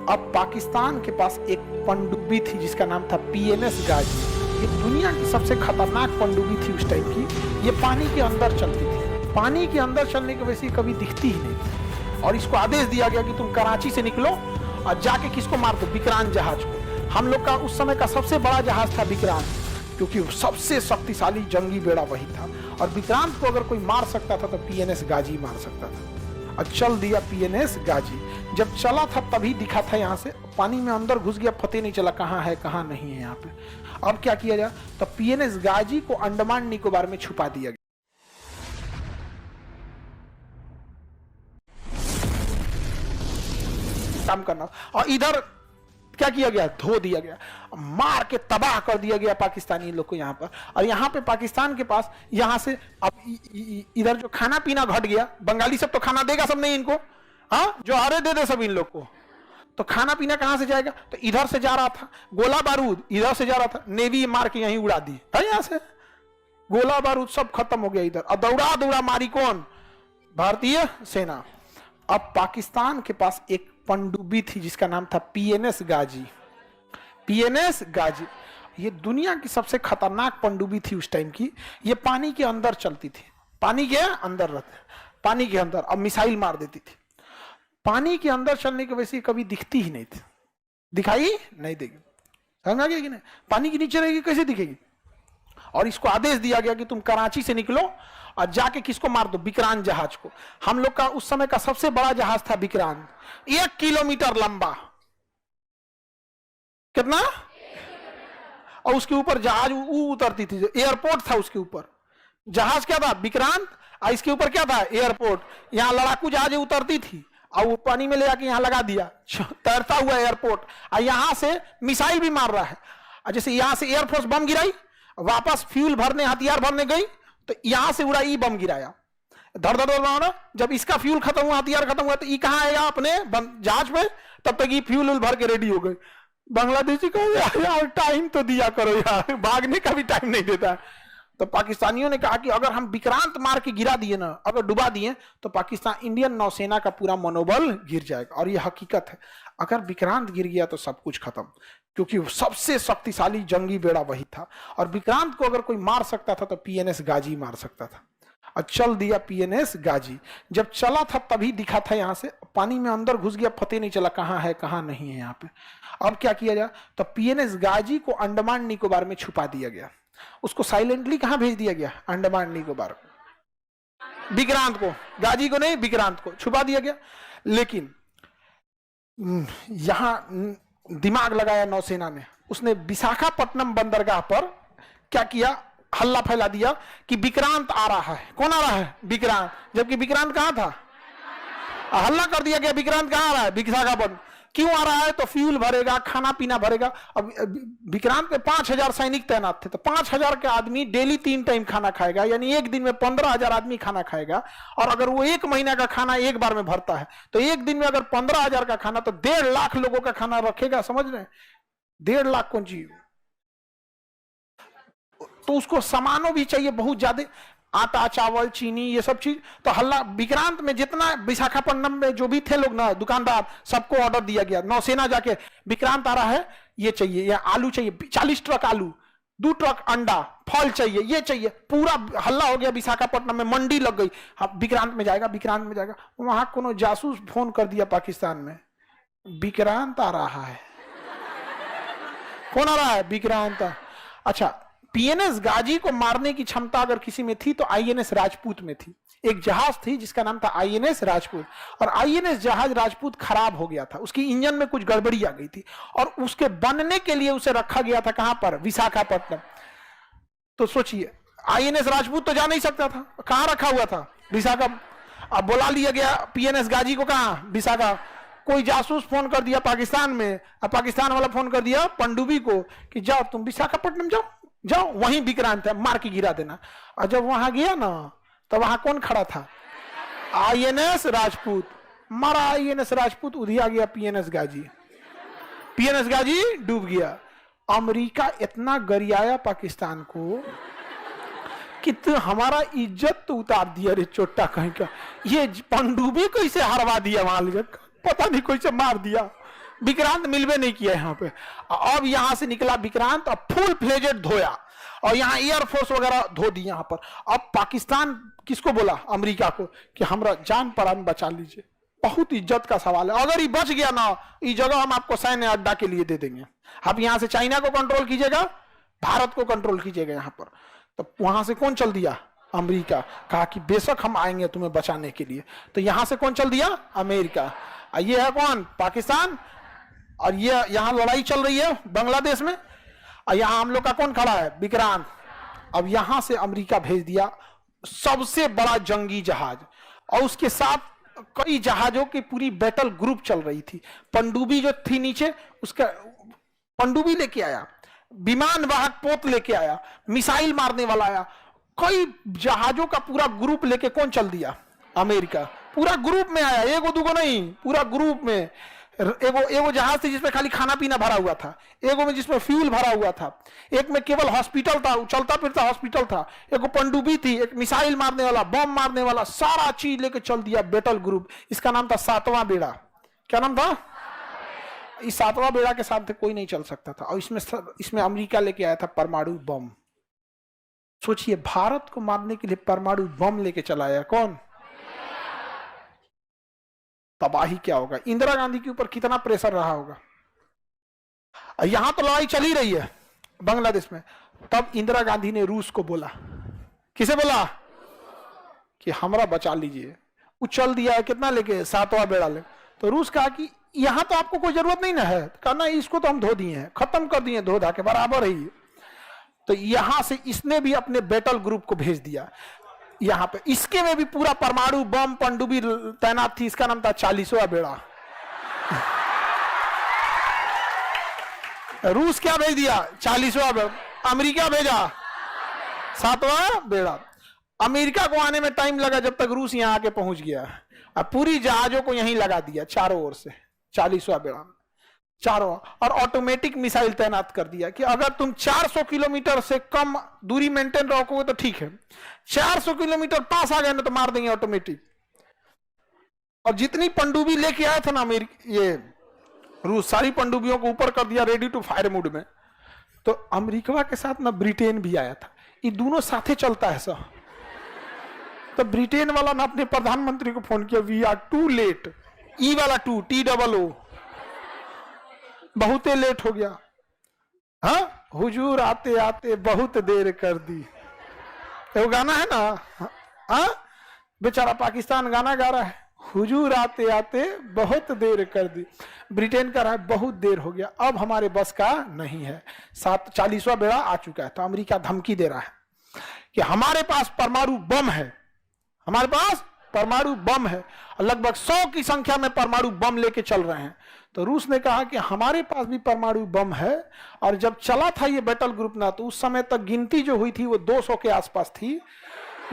अब पाकिस्तान के पास एक पनडुब्बी थी जिसका नाम था पीएनएस गाजी। ये दुनिया की सबसे खतरनाक पनडुब्बी थी उस टाइम की। ये पानी के अंदर चलती थी, पानी के अंदर चलने की वजह से कभी दिखती ही नहीं थी। और इसको आदेश दिया गया कि तुम कराची से निकलो और जाके किसको मार दो, विक्रांत जहाज को। हम लोग का उस समय का सबसे बड़ा जहाज था विक्रांत, क्योंकि सबसे शक्तिशाली जंगी बेड़ा वही था। और विक्रांत को अगर कोई मार सकता था तो पीएनएस गाजी मार सकता था। और चल दिया पीएनएस गाजी। जब चला था तभी दिखा था, यहाँ से पानी में अंदर घुस गया, पता नहीं चला कहाँ है कहाँ नहीं है यहाँ पे। अब क्या किया जाए, तो पीएनएस गाजी को अंडमान निकोबार में छुपा दिया गया। काम करना, और इधर क्या किया गया, धो दिया गया, मार के तबाह कर दिया गया पाकिस्तानी लोग को यहाँ पर। और यहाँ पे पाकिस्तान के पास यहाँ से अब इधर जो खाना पीना घट गया, बंगाली सब तो खाना देगा सब नहीं इनको, हाँ जो अरे दे दे सब इन लोग को, तो खाना पीना कहां से जाएगा। तो इधर से जा रहा था गोला बारूद, इधर से जा रहा था, नेवी मार के यहीं उड़ा दी यहाँ से, गोला बारूद सब खत्म हो गया इधर। और दौड़ा दौड़ा मारी कौन, भारतीय सेना। अब पाकिस्तान के पास एक पनडुब्बी थी जिसका नाम था पीएनएस गाजी। पीएनएस गाजी ये दुनिया की सबसे खतरनाक पनडुब्बी थी उस टाइम की। ये पानी के अंदर चलती थी, पानी के अंदर रहते, पानी के अंदर, अब मिसाइल मार देती थी। पानी के अंदर चलने की वजह से कभी दिखती ही नहीं थी, दिखाई नहीं देगी, समझ आ गया कि नहीं। पानी के नीचे रहेगी कैसे दिखेगी। और इसको आदेश दिया गया कि तुम कराची से निकलो और जाके किसको मार दो, विक्रांत जहाज को। हम लोग का उस समय का सबसे बड़ा जहाज था विक्रांत, 1 किलोमीटर लंबा, कितना, और उसके ऊपर जहाज उतरती थी, जो एयरपोर्ट था उसके ऊपर। जहाज क्या था, विक्रांत, और इसके ऊपर क्या था, एयरपोर्ट। यहाँ लड़ाकू जहाज उतरती थी और वो पानी में ले जाके यहाँ लगा दिया, तैरता हुआ एयरपोर्ट। और यहां से मिसाइल भी मार रहा है। और जैसे यहां से एयरफोर्स बम गिराई, वापस फ्यूल भरने, हथियार भरने गई, तो यहां से उड़ा, ई बम गिराया, धड़ धड़ धड़। जब इसका फ्यूल खत्म हुआ, हथियार खत्म हुआ, तो ई कहां आएगा, अपने जहाज में। तब तक ये फ्यूल भर के रेडी हो गए। बांग्लादेशी को यार टाइम तो दिया करो यार, भागने का भी टाइम नहीं देता। तो पाकिस्तानियों ने कहा कि अगर हम विक्रांत मार के गिरा दिए ना, अगर डुबा दिए, तो पाकिस्तान, इंडियन नौसेना का पूरा मनोबल गिर जाएगा। और ये हकीकत है, अगर विक्रांत गिर गया तो सब कुछ खत्म, क्योंकि सबसे शक्तिशाली जंगी बेड़ा वही था। और विक्रांत को अगर कोई मार सकता था तो पीएनएस गाजी मार सकता था। और चल दिया पीएनएस गाजी। जब चला था तभी दिखा था, यहाँ से पानी में अंदर घुस गया, पता नहीं चला कहाँ है कहाँ नहीं है यहाँ पे। अब क्या किया जाए, तो पीएनएस गाजी को अंडमान निकोबार में छुपा दिया गया। उसको साइलेंटली कहां भेज दिया गया, अंडमान निकोबार। विक्रांत को, गाजी को नहीं, विक्रांत को छुपा दिया गया। लेकिन यहां दिमाग लगाया नौसेना ने, उसने विशाखापट्टनम बंदरगाह पर क्या किया, हल्ला फैला दिया कि विक्रांत आ रहा है। कौन आ रहा है, विक्रांत, जबकि विक्रांत कहां था। हल्ला कर दिया गया विक्रांत कहां आ रहा है, विशाखापट्टनम। क्यों आ रहा है, तो फ्यूल भरेगा, खाना पीना भरेगा। अब विक्रांत में 5000 सैनिक तैनात थे, तो 5000 के आदमी डेली 3 टाइम खाना खाएगा, यानी एक दिन में 15000 आदमी खाना खाएगा। और अगर वो 1 महीना का खाना एक बार में भरता है, तो एक दिन में अगर 15000 का खाना, तो 1.5 लाख लोगों का खाना रखेगा, समझ रहे हैं। 1.5 लाख कौन चीज, तो उसको सामानों भी चाहिए बहुत ज्यादा, आटा चावल चीनी ये सब चीज। तो हल्ला विक्रांत में जितना विशाखापट्टनम में जो भी थे लोग ना, दुकानदार, सबको ऑर्डर दिया गया। नौसेना जाके विक्रांत आ रहा है, ये चाहिए, या आलू चाहिए, 40 ट्रक आलू, 2 ट्रक अंडा, फल चाहिए, ये चाहिए। पूरा हल्ला हो गया विशाखापट्टनम में, मंडी लग गई। हाँ विक्रांत में जाएगा, विक्रांत में जाएगा। वहां कोनो जासूस फोन कर दिया पाकिस्तान में, विक्रांत आ रहा है। कौन आ रहा है, विक्रांत। अच्छा, पीएनएस गाजी को मारने की क्षमता अगर किसी में थी तो आईएनएस राजपूत में थी। एक जहाज थी जिसका नाम था आईएनएस राजपूत, और आईएनएस जहाज राजपूत खराब हो गया था, उसकी इंजन में कुछ गड़बड़ी आ गई थी, और उसके बनने के लिए उसे रखा गया था कहां पर, विशाखापट्टनम। तो सोचिए, आईएनएस राजपूत तो जा नहीं सकता था, कहां रखा हुआ था, विशाखा। अब बुला लिया गया पीएनएस गाजी को, कहां, विशाखा। कोई जासूस फोन कर दिया पाकिस्तान में, और पाकिस्तान वाला फोन कर दिया पनडुब्बी को कि जाओ तुम विशाखापट्टनम जाओ, जाओ वहीं विक्रांत है, मार के गिरा देना। और जब वहां गया ना, तो वहां कौन खड़ा था, आईएनएस राजपूत। मारा आईएनएस राजपूत, उधिया गया पीएनएस गाजी। पीएनएस गाजी डूब गया। अमेरिका इतना गरियाया पाकिस्तान को कि तो हमारा इज्जत तो उतार दिया रे चोटा कहीं का। ये पनडुब्बी कैसे हरवा दिया वहां ले, पता नहीं कैसे मार दिया। विक्रांत मिलवे नहीं किया यहाँ पे। अब यहां से निकला विक्रांत, अब फुल फ्लेजेड धोया और यहाँ एयरफोर्स वगैरह धो दी यहाँ पर। अब पाकिस्तान किसको बोला? अमेरिका को, कि हमरा जान प्राण बचा लीजिए। बहुत इज्जत का सवाल है, अगर ये बच गया ना, ये जगह हम आपको सैन्य अड्डा के लिए दे देंगे। आप यहां से चाइना को कंट्रोल कीजिएगा, भारत को कंट्रोल कीजिएगा यहाँ पर। तो वहां से कौन चल दिया? अमेरिका। कहा कि बेशक हम आएंगे तुम्हें बचाने के लिए। तो यहां से कौन चल दिया? अमेरिका। ये है कौन? पाकिस्तान। और ये यहां लड़ाई चल रही है बांग्लादेश में, और यहां हम लोग का कौन खड़ा है? विक्रांत। अब यहां से अमेरिका भेज दिया सबसे बड़ा जंगी जहाज, और उसके साथ कई जहाजों की पूरी बैटल ग्रुप चल रही थी। पनडुब्बी जो थी नीचे, उसका पनडुब्बी लेके आया, विमान वाहक पोत लेके आया, मिसाइल मारने वाला आया, कई जहाजों का पूरा ग्रुप लेके कौन चल दिया? अमेरिका। पूरा ग्रुप में आया, एगो दूगो नहीं, पूरा ग्रुप में। एगो जहाज थी जिसमें खाली खाना पीना भरा हुआ था, एगो में जिसमें फ्यूल भरा हुआ था, एक में केवल हॉस्पिटल था, चलता फिरता हॉस्पिटल था, एगो पनडुब्बी थी, एक मिसाइल मारने वाला, बम मारने वाला, सारा चीज लेके चल दिया बैटल ग्रुप। इसका नाम था सातवां बेड़ा। क्या नाम था? इस सातवां बेड़ा के साथ कोई नहीं चल सकता था। और इसमें अमेरिका लेके आया था परमाणु बम। सोचिए, भारत को मारने के लिए परमाणु बम लेके चला आया कौन? तबाही क्या होगा? इंदिरा गांधी के ऊपर कितना प्रेशर रहा होगा। यहां तो लड़ाई चली रही है बांग्लादेश में, तब इंदिरा गांधी ने रूस को बोला। किसे बोला? कि हमरा बचा लीजिए। वो चल दिया है कितना लेके? सातवां बेड़ा ले। तो रूस कहा कि यहां तो आपको कोई जरूरत नहीं ना है। कहा ना, इसको तो हम धो दिए हैं, खत्म कर दिए, धो धा के बराबर है। तो यहां से इसने भी अपने बैटल ग्रुप को भेज दिया यहां पे। इसके में भी पूरा परमाणु बम पनडुब्बी तैनात थी। इसका नाम था 40वां बेड़ा। रूस क्या भेज दिया? 40वां बेड़ा। अमेरिका भेजा 7वां बेड़ा। अमेरिका को आने में टाइम लगा, जब तक रूस यहां आके पहुंच गया। अब पूरी जहाजों को यहीं लगा दिया चारों ओर से, 40वां बेड़ा चारों, और ऑटोमेटिक मिसाइल तैनात कर दिया कि अगर तुम 400 किलोमीटर से कम दूरी मेंटेन रखोगे तो ठीक है, 400 किलोमीटर पास आ गए ना तो मार देंगे ऑटोमेटिक। और जितनी पनडुब्बी लेके आया था ना ये रूस, सारी पनडुब्बियों को ऊपर कर दिया रेडी टू फायर मोड में। तो अमेरिका के साथ ना ब्रिटेन भी आया था। ये दोनों साथे चलता है सर। तो ब्रिटेन वाला ना अपने प्रधानमंत्री को फोन किया, वी आर टू लेट। ई वाला टू, TOO, बहुत लेट हो गया। हाँ, हुजूर आते आते बहुत देर कर दी। वो गाना है ना, हाँ, बेचारा पाकिस्तान गाना गा रहा है, हुजूर आते आते बहुत देर कर दी। ब्रिटेन का रहा है बहुत देर हो गया, अब हमारे बस का नहीं है। 40वां बेड़ा आ चुका है। तो अमेरिका धमकी दे रहा है कि हमारे पास परमाणु बम है, हमारे पास परमाणु बम है, और लगभग 100 की संख्या में परमाणु बम लेके चल रहे हैं। तो रूस ने कहा कि हमारे पास भी परमाणु बम है। और जब चला था ये बैटल ग्रुप ना, तो उस समय तक गिनती जो हुई थी वो 200 के आसपास थी।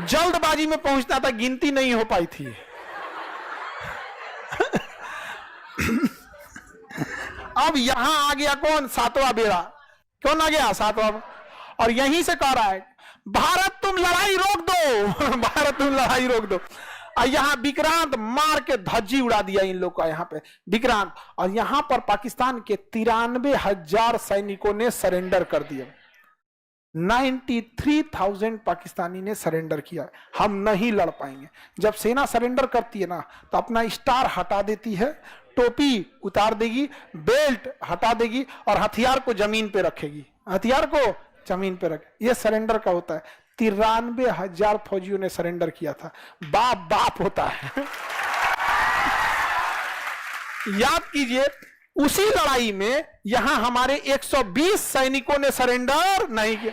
जल्दबाजी में पहुंचना था, गिनती नहीं हो पाई थी। अब यहां आ गया कौन? 7वां बेड़ा। कौन आ गया? 7वां। और यहीं से कह रहा है, भारत तुम लड़ाई रोक दो, भारत तुम लड़ाई रोक दो। और यहां विक्रांत मार के धज्जी उड़ा दिया इन लोग का यहाँ पे विक्रांत। और यहां पर पाकिस्तान के 93,000 सैनिकों ने सरेंडर कर दिया। 93,000 पाकिस्तानी ने सरेंडर किया। हम नहीं लड़ पाएंगे। जब सेना सरेंडर करती है ना, तो अपना स्टार हटा देती है, टोपी उतार देगी, बेल्ट हटा देगी, और हथियार को जमीन पे रखेगी। हथियार को जमीन पे रखे, ये सरेंडर का होता है। 93,000 फौजियों ने सरेंडर किया था। बाप बाप होता है। याद कीजिए, उसी लड़ाई में यहां हमारे 120 सैनिकों ने सरेंडर नहीं किया।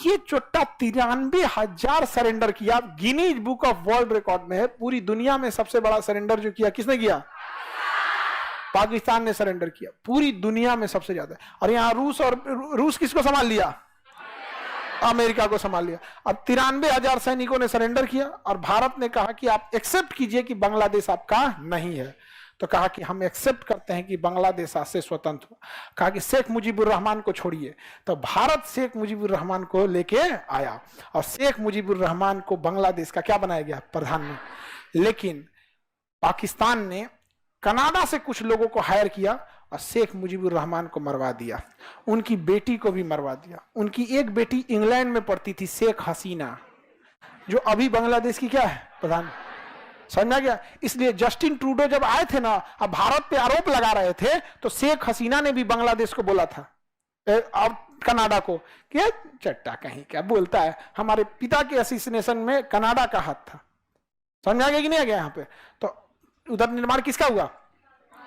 ये चोट्टा 93,000 सरेंडर किया। Guinness book of world record में है। पूरी दुनिया में सबसे बड़ा सरेंडर जो किया, किसने किया? पाकिस्तान ने सरेंडर किया, पूरी दुनिया में सबसे ज्यादा। और यहां रूस किसको संभाल लिया? अमेरिका को संभाल लिया। अब 93,000 सैनिकों ने सरेंडर किया, और भारत ने कहा कि आप एक्सेप्ट कीजिए कि बांग्लादेश आपका नहीं है। तो कहा कि हम एक्सेप्ट करते हैं कि बांग्लादेश आज से स्वतंत्र हो। कहा कि शेख मुजीबुर रहमान को छोड़िए। तो भारत शेख मुजीबुर रहमान को लेके आया, और शेख मुजीबुर रहमान को बांग्लादेश का क्या बनाया गया? प्रधानमंत्री। लेकिन पाकिस्तान ने कनाडा से कुछ लोगों को हायर किया, और शेख मुजीबुर रहमान को मरवा दिया, उनकी बेटी को भी मरवा दिया। उनकी एक बेटी इंग्लैंड में पढ़ती थी, शेख हसीना, जो अभी बांग्लादेश की क्या है, प्रधान। समझा गया? इसलिए जस्टिन ट्रूडो जब आए थे ना, अब भारत पे आरोप लगा रहे थे, तो शेख हसीना ने भी बांग्लादेश को बोला था, अब कनाडा को, कि चट्टा कहीं क्या बोलता है, हमारे पिता के असैसिनेशन में कनाडा का हाथ था। समझा गया कि नहीं आ गया? यहाँ पे तो उधर निर्माण किसका हुआ,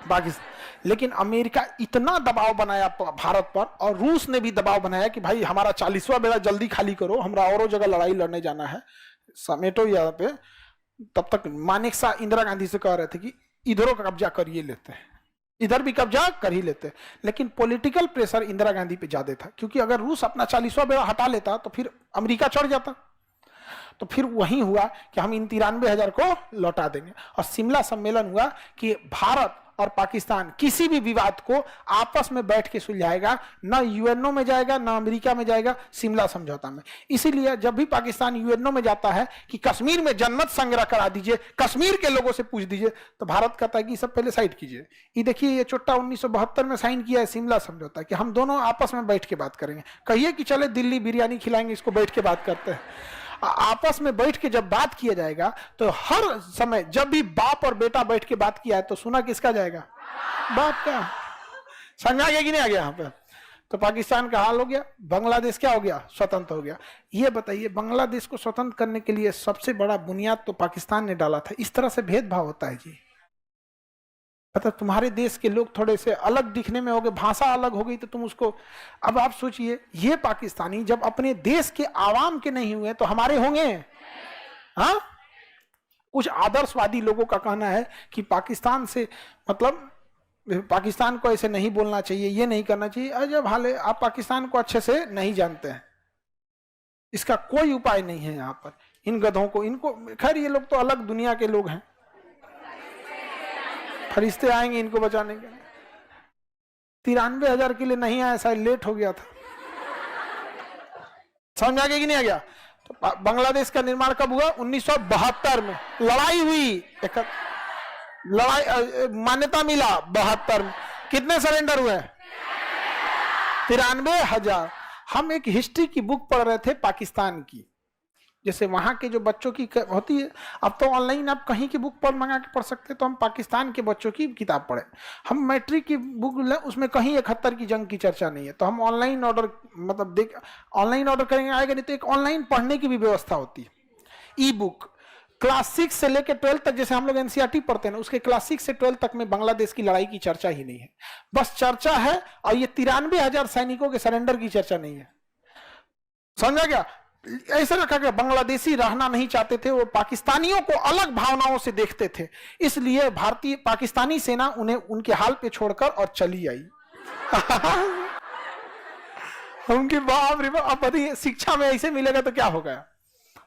पाकिस्तान। लेकिन अमेरिका इतना दबाव बनाया भारत पर, और रूस ने भी दबाव बनाया कि भाई हमारा 40वां बेड़ा जल्दी खाली करो, हमरा औरों जगह लड़ाई लड़ने जाना है, समेटो यहाँ पे। तब तक मानेकशॉ इंदिरा गांधी से कह रहे थे कि इधरों का कब्जा करिए लेते हैं, इधर भी कब्जा कर ही लेते हैं। लेकिन पॉलिटिकल प्रेशर इंदिरा गांधी पे ज्यादा था, क्योंकि अगर रूस अपना 40वां बेड़ा हटा लेता तो फिर अमेरिका चढ़ जाता। तो फिर वही हुआ कि हम इन 93,000 को लौटा देंगे। और शिमला सम्मेलन हुआ कि भारत और पाकिस्तान किसी भी विवाद को आपस में बैठ के सुलझाएगा, ना यूएनओ में जाएगा ना अमेरिका में जाएगा, शिमला समझौता में। इसीलिए जब भी पाकिस्तान यूएनओ में जाता है कि कश्मीर में जन्नत संग्रह करा दीजिए, कश्मीर के लोगों से पूछ दीजिए, तो भारत कहता है कि सब पहले साइड कीजिए। ये देखिए, ये चुट्टा 1972 में साइन किया है शिमला समझौता, कि हम दोनों आपस में बैठ के बात करेंगे। कहिए कि चले दिल्ली बिरयानी खिलाएंगे, इसको बैठ के बात करते हैं। आपस में बैठ के जब बात किया जाएगा, तो हर समय जब भी बाप और बेटा बैठ के बात किया है, तो सुना किसका जाएगा, बाप का। समझा गया कि नहीं आ गया यहाँ पे? तो पाकिस्तान का हाल हो गया, बांग्लादेश क्या हो गया, स्वतंत्र हो गया। ये बताइए, बांग्लादेश को स्वतंत्र करने के लिए सबसे बड़ा बुनियाद तो पाकिस्तान ने डाला था। इस तरह से भेदभाव होता है जी। मतलब तुम्हारे देश के लोग थोड़े से अलग दिखने में हो गए, भाषा अलग हो गई, तो तुम उसको। अब आप सोचिए, ये पाकिस्तानी जब अपने देश के आवाम के नहीं हुए तो हमारे होंगे? हाँ, कुछ आदर्शवादी लोगों का कहना है कि पाकिस्तान से मतलब पाकिस्तान को ऐसे नहीं बोलना चाहिए, ये नहीं करना चाहिए। अजब हाल है, आप पाकिस्तान को अच्छे से नहीं जानते हैं। इसका कोई उपाय नहीं है यहाँ पर। इन गधों को, इनको, खैर ये लोग तो अलग दुनिया के लोग हैं, फरिश्ते आएंगे इनको बचाने के लिए। 93,000 के लिए नहीं आया, शायद लेट हो गया था। समझ आ गया कि नहीं आ गया? तो बांग्लादेश का निर्माण कब हुआ? 1972 में लड़ाई हुई, लड़ाई मान्यता मिला 72 में। कितने सरेंडर हुए? 93,000। हम एक हिस्ट्री की बुक पढ़ रहे थे पाकिस्तान की, जैसे वहां के जो बच्चों की होती है, अब तो ऑनलाइन आप कहीं की बुक पर मंगा के पढ़ सकते हैं, तो हम पाकिस्तान के बच्चों की किताब पढ़े। हम मैट्रिक की बुक लें, उसमें कहीं 71 की जंग की चर्चा नहीं है, तो हम ऑनलाइन ऑर्डर, मतलब देख ऑनलाइन ऑर्डर करेंगे, आएगा नहीं तो एक ऑनलाइन पढ़ने की भी व्यवस्था होती है, ई बुक। क्लास 6 से लेकर 12 तक, जैसे हम लोग एनसीईआरटी पढ़ते हैं, उसके क्लास 6 से 12 तक में बांग्लादेश की लड़ाई की चर्चा ही नहीं है, बस चर्चा है। और ये 93,000 सैनिकों के सरेंडर की चर्चा नहीं है। समझा गया? ऐसा रखा गया, बांग्लादेशी रहना नहीं चाहते थे, वो पाकिस्तानियों को अलग भावनाओं से देखते थे, इसलिए भारतीय पाकिस्तानी सेना उन्हें उनके हाल पे छोड़कर और चली आई। उनकी बाप रे बाप। अब शिक्षा में ऐसे मिलेगा तो क्या होगा?